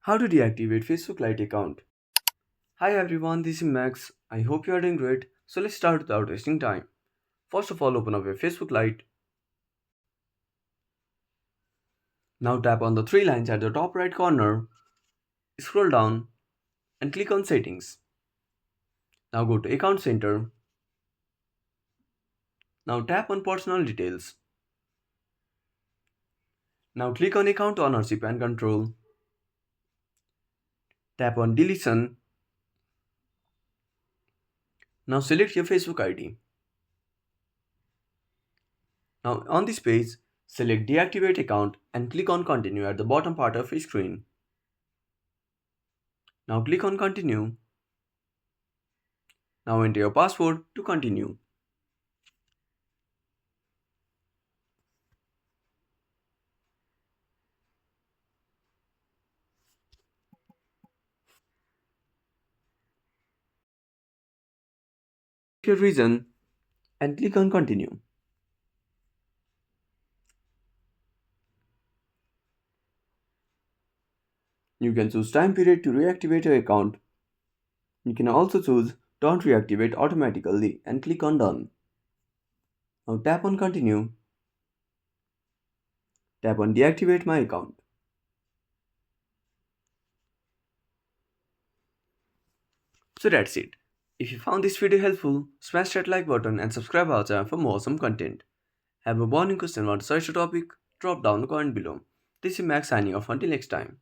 How to deactivate Facebook Lite account. Hi everyone, this is Max. I hope you are doing great. So let's start without wasting time. First of all, open up your Facebook Lite. Now tap on the three lines at the top right corner. Scroll down and click on Settings. Now go to Account Center. Now tap on Personal Details. Now click on Account Ownership and Control. Tap on Deletion. Now select your Facebook ID. Now on this page, select Deactivate Account and click on Continue at the bottom part of your screen. Now click on Continue. Now enter your password to continue. Your reason and click on Continue. You can choose time period to reactivate your account. You can also choose Don't reactivate automatically and click on Done. Now tap on Continue. Tap on Deactivate my account. So that's it. If you found this video helpful, smash that like button and subscribe our channel for more awesome content. Have a burning question or search a topic? Drop down the comment below. This is Max signing off until next time.